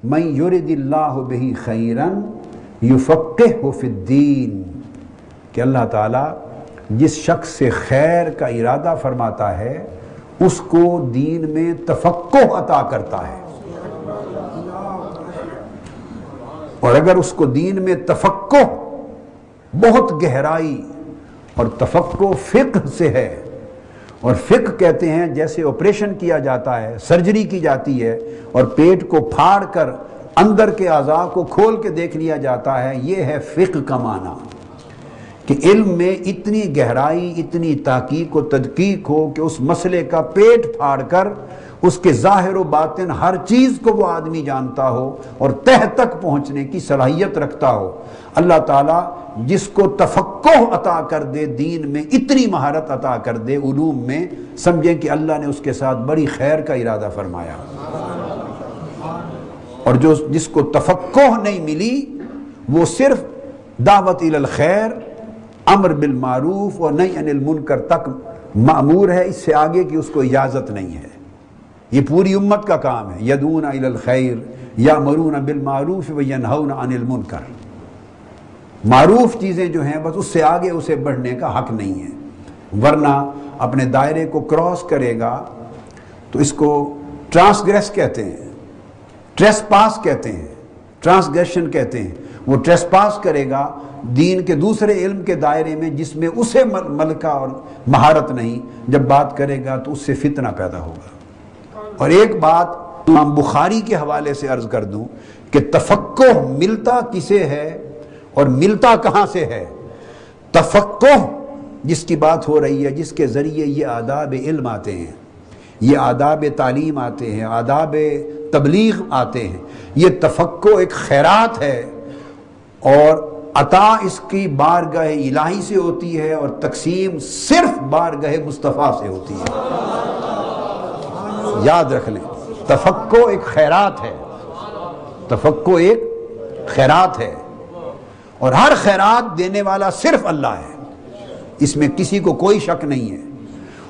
من یرد اللہ بہ خیرن یفقہہ فی الدین، کہ اللہ تعالیٰ جس شخص سے خیر کا ارادہ فرماتا ہے اس کو دین میں تفقہ عطا کرتا ہے، اور اگر اس کو دین میں تفقہ بہت گہرائی اور تفقہ فقہ سے ہے، اور فقہ کہتے ہیں جیسے آپریشن کیا جاتا ہے، سرجری کی جاتی ہے اور پیٹ کو پھاڑ کر اندر کے اعضاء کو کھول کے دیکھ لیا جاتا ہے، یہ ہے فقہ کا معنی، کہ علم میں اتنی گہرائی، اتنی تحقیق و تدقیق ہو کہ اس مسئلے کا پیٹ پھاڑ کر اس کے ظاہر و باطن ہر چیز کو وہ آدمی جانتا ہو اور تہ تک پہنچنے کی صلاحیت رکھتا ہو۔ اللہ تعالیٰ جس کو تفقہ عطا کر دے، دین میں اتنی مہارت عطا کر دے، علوم میں، سمجھیں کہ اللہ نے اس کے ساتھ بڑی خیر کا ارادہ فرمایا۔ اور جس کو تفقہ نہیں ملی وہ صرف دعوت الی الخیر، امر بالمعروف اور نہی عن المنکر تک مأمور ہے، اس سے آگے کی اس کو اجازت نہیں ہے۔ یہ پوری امت کا کام ہے، یدعون الی الخیر یامرون بالمعروف وینہون عن المنکر، معروف چیزیں جو ہیں بس اس سے آگے اسے بڑھنے کا حق نہیں ہے، ورنہ اپنے دائرے کو کراس کرے گا تو اس کو ٹرانسگریس کہتے ہیں، ٹریس پاس کہتے ہیں، ٹرانسگریشن کہتے ہیں۔ وہ ٹریس پاس کرے گا دین کے دوسرے علم کے دائرے میں جس میں اسے ملکہ اور مہارت نہیں، جب بات کرے گا تو اس سے فتنہ پیدا ہوگا۔ اور ایک بات امام بخاری کے حوالے سے عرض کر دوں کہ تفقہ ملتا کسے ہے اور ملتا کہاں سے ہے؟ تفقہ جس کی بات ہو رہی ہے، جس کے ذریعے یہ آداب علم آتے ہیں، یہ آداب تعلیم آتے ہیں، آداب تبلیغ آتے ہیں، یہ تفقہ ایک خیرات ہے، اور عطا اس کی بارگاہ الہی سے ہوتی ہے اور تقسیم صرف بارگاہ مصطفیٰ سے ہوتی ہے۔ یاد رکھ لیں، تفقہ ایک خیرات ہے، تفقہ ایک خیرات ہے، اور ہر خیرات دینے والا صرف اللہ ہے، اس میں کسی کو کوئی شک نہیں ہے،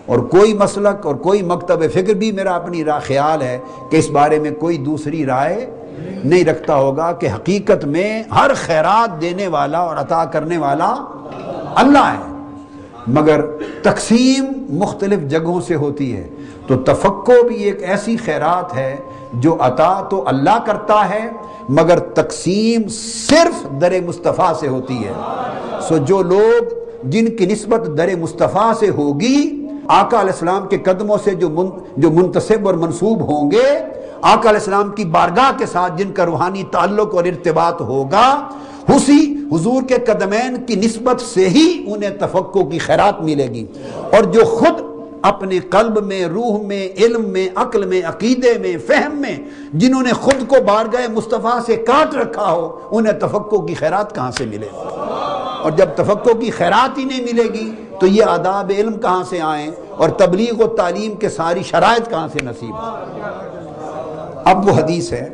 اور کوئی مسلک اور کوئی مکتب فکر بھی، میرا اپنی خیال ہے کہ اس بارے میں کوئی دوسری رائے نہیں رکھتا ہوگا کہ حقیقت میں ہر خیرات دینے والا اور عطا کرنے والا اللہ ہے، مگر تقسیم مختلف جگہوں سے ہوتی ہے۔ تو تفقہ بھی ایک ایسی خیرات ہے جو عطا تو اللہ کرتا ہے مگر تقسیم صرف در مصطفیٰ سے ہوتی ہے۔ سو جو لوگ جن کی نسبت در مصطفیٰ سے ہوگی، آقا علیہ السلام کے قدموں سے جو منتسب اور منسوب ہوں گے، آقا علیہ السلام کی بارگاہ کے ساتھ جن کا روحانی تعلق اور ارتباط ہوگا، اسی حضور کے قدمین کی نسبت سے ہی انہیں تفقہ کی خیرات ملے گی۔ اور جو خود اپنے قلب میں، روح میں، علم میں، عقل میں، عقیدے میں، فہم میں جنہوں نے خود کو بارگاہ مصطفیٰ سے کاٹ رکھا ہو، انہیں تفقہ کی خیرات کہاں سے ملے؟ اور جب تفقہ کی خیرات ہی نہیں ملے گی تو یہ آداب علم کہاں سے آئیں اور تبلیغ و تعلیم کے ساری شرائط کہاں سے نصیب ہیں؟ اب وہ حدیث ہے،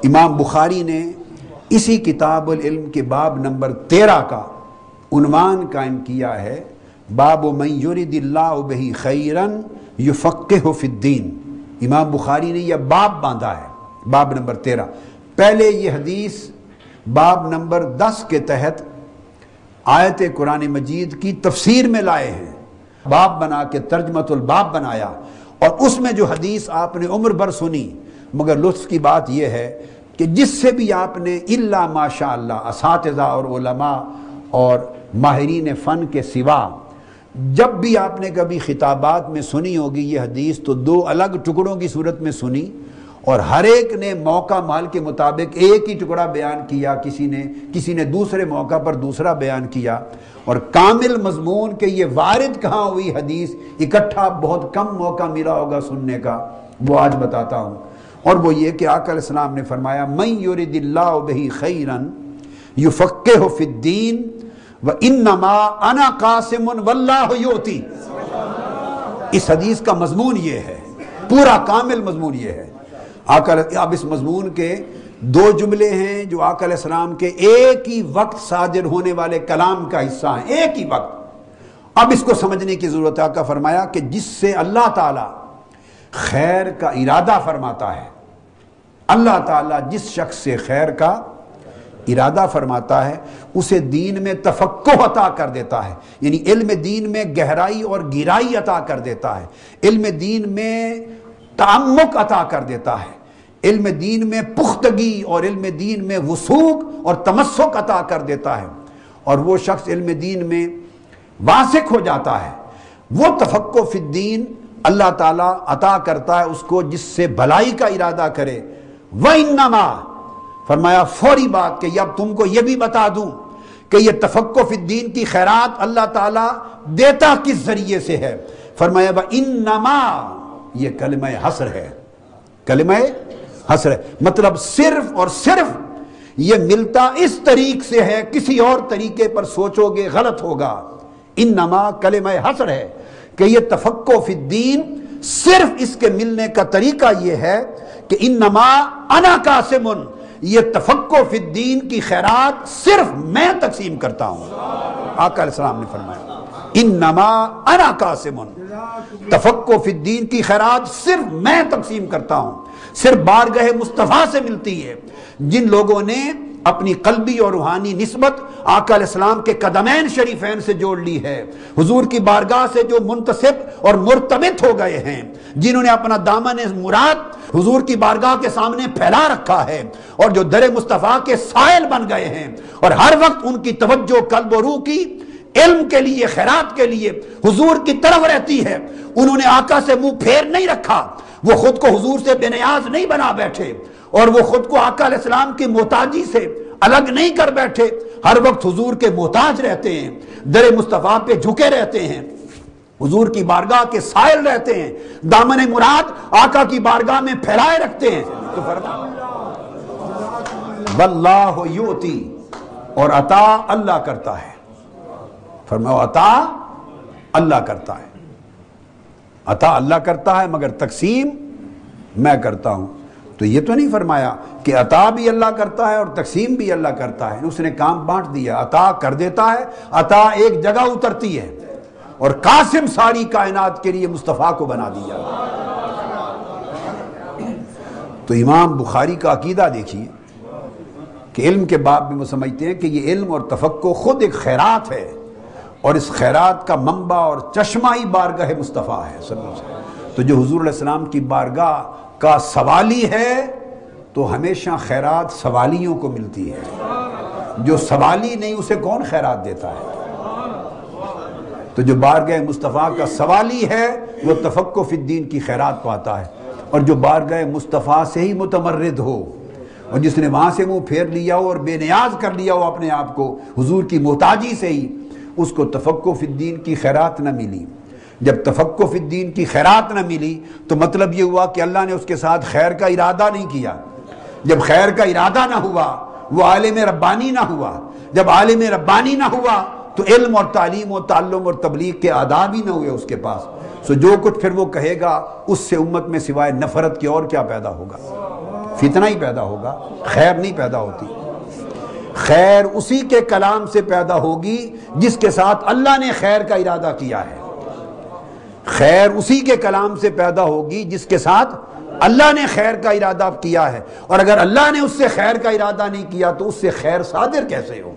امام بخاری نے اسی کتاب العلم کے باب نمبر 13 کا عنوان قائم کیا ہے، باب من یرد اللہ بہ خیرن یفقہہ فی الدین۔ امام بخاری نے یہ باب باندھا ہے، باب نمبر 13۔ پہلے یہ حدیث باب نمبر 10 کے تحت آیت قرآن مجید کی تفسیر میں لائے ہیں، باب بنا کے ترجمۃ الباب بنایا، اور اس میں جو حدیث آپ نے عمر بھر سنی، مگر لطف کی بات یہ ہے کہ جس سے بھی آپ نے الا ماشاء اللہ اساتذہ اور علماء اور ماہرین فن کے سوا جب بھی آپ نے کبھی خطابات میں سنی ہوگی یہ حدیث تو دو الگ ٹکڑوں کی صورت میں سنی، اور ہر ایک نے موقع مال کے مطابق ایک ہی ٹکڑا بیان کیا، کسی نے دوسرے موقع پر دوسرا بیان کیا، اور کامل مضمون کہ یہ وارد کہاں ہوئی حدیث اکٹھا بہت کم موقع ملا ہوگا سننے کا، وہ آج بتاتا ہوں۔ اور وہ یہ کہ آقا علیہ السلام نے فرمایا من یرد اللہ بہ خیرن یفقہہ فی الدین وانما انا قاسم واللہ یؤتی۔ اس حدیث کا مضمون یہ ہے، پورا کامل مضمون یہ ہے۔ اب اس مضمون کے دو جملے ہیں جو آقا علیہ السلام کے ایک ہی وقت صادر ہونے والے کلام کا حصہ ہیں، ایک ہی وقت۔ اب اس کو سمجھنے کی ضرورت ہے۔ آقا فرمایا کہ جس سے اللہ تعالی خیر کا ارادہ فرماتا ہے اللہ تعالیٰ جس شخص سے خیر کا ارادہ فرماتا ہے اسے دین میں تفقہ عطا کر دیتا ہے، یعنی علم دین میں گہرائی اور گہرائی عطا کر دیتا ہے، علم دین میں تعمق عطا کر دیتا ہے، علم دین میں پختگی اور علم دین میں وثوق اور تمسک عطا کر دیتا ہے، اور وہ شخص علم دین میں واسق ہو جاتا ہے۔ وہ تفقہ فی الدین اللہ تعالیٰ عطا کرتا ہے اس کو جس سے بھلائی کا ارادہ کرے۔ وَإِنَّمَا فرمایا فوری بات کہ اب تم کو یہ بھی بتا دوں کہ یہ تفقہ فی الدین کی خیرات اللہ تعالیٰ دیتا کس ذریعے سے ہے۔ فرمایا وَإِنَّمَا یہ کلمہ حصر ہے، کلمہ حصر ہے، مطلب صرف اور صرف یہ ملتا اس طریق سے ہے، کسی اور طریقے پر سوچو گے غلط ہوگا۔ انما کلمہ حصر ہے کہ یہ تفقہ فی الدین صرف اس کے ملنے کا طریقہ یہ ہے کہ انما انا قاسم، یہ تفقہ فی الدین کی خیرات صرف میں تقسیم کرتا ہوں۔ آقا علیہ السلام نے فرمایا انما انا قاسم، تفقہ فی الدین کی خیرات صرف میں تقسیم کرتا ہوں، صرف بارگاہ مصطفیٰ سے ملتی ہے۔ جن لوگوں نے اپنی قلبی اور روحانی نسبت آقا علیہ السلام کے قدمین شریفین سے جوڑ لی ہے، حضور کی بارگاہ سے جو منتسب اور مرتبط ہو گئے ہیں، جنہوں نے اپنا دامن مراد حضور کی بارگاہ کے سامنے پھیلا رکھا ہے اور جو در مصطفیٰ کے سائل بن گئے ہیں، اور ہر وقت ان کی توجہ قلب و روح کی علم کے لیے، خیرات کے لیے حضور کی طرف رہتی ہے، انہوں نے آقا سے منہ پھیر نہیں رکھا، وہ خود کو حضور سے بے نیاز نہیں بنا بیٹھے، اور وہ خود کو آقا علیہ السلام کی محتاجی سے الگ نہیں کر بیٹھے، ہر وقت حضور کے محتاج رہتے ہیں، در مصطفیٰ پہ جھکے رہتے ہیں، حضور کی بارگاہ کے سائل رہتے ہیں، دامن مراد آقا کی بارگاہ میں پھیلائے رکھتے ہیں۔ تو واللہ یؤتی، اور عطا اللہ کرتا ہے، فرمایا عطا اللہ کرتا ہے، عطا اللہ کرتا ہے مگر تقسیم میں کرتا ہوں۔ تو یہ تو نہیں فرمایا کہ عطا بھی اللہ کرتا ہے اور تقسیم بھی اللہ کرتا ہے، اس نے کام بانٹ دیا، عطا کر دیتا ہے، عطا ایک جگہ اترتی ہے، اور قاسم ساری کائنات کے لیے مصطفیٰ کو بنا دیا۔ تو امام بخاری کا عقیدہ دیکھیے کہ علم کے باب میں وہ سمجھتے ہیں کہ یہ علم اور تفقہ خود ایک خیرات ہے، اور اس خیرات کا منبع اور چشمہ ہی بارگاہ مصطفیٰ ہے صلی اللہ علیہ وسلم۔ تو جو حضور علیہ السلام کی بارگاہ کا سوالی ہے تو ہمیشہ خیرات سوالیوں کو ملتی ہے، جو سوالی نہیں اسے کون خیرات دیتا ہے؟ تو جو بارگاہ مصطفیٰ کا سوالی ہے وہ تفقہ فی الدین کی خیرات پاتا ہے، اور جو بارگاہ مصطفیٰ سے ہی متمرد ہو اور جس نے وہاں سے منہ پھیر لیا ہو اور بے نیاز کر لیا ہو اپنے آپ کو حضور کی محتاجی سے ہی، اس کو تفقہ فی الدین کی خیرات نہ ملی۔ جب تفقہ فی الدین کی خیرات نہ ملی تو مطلب یہ ہوا کہ اللہ نے اس کے ساتھ خیر کا ارادہ نہیں کیا۔ جب خیر کا ارادہ نہ ہوا وہ عالم ربانی نہ ہوا، جب عالم ربانی نہ ہوا تو علم اور تعلیم و تعلم اور تبلیغ کے آداب ہی نہ ہوئے اس کے پاس۔ سو جو کچھ پھر وہ کہے گا اس سے امت میں سوائے نفرت کے اور کیا پیدا ہوگا؟ فتنہ ہی پیدا ہوگا، خیر نہیں پیدا ہوتی۔ خیر اسی کے کلام سے پیدا ہوگی جس کے ساتھ اللہ نے خیر کا ارادہ کیا ہے، خیر اسی کے کلام سے پیدا ہوگی جس کے ساتھ اللہ نے خیر کا ارادہ کیا ہے، اور اگر اللہ نے اس سے خیر کا ارادہ نہیں کیا تو اس سے خیر صادر کیسے ہو؟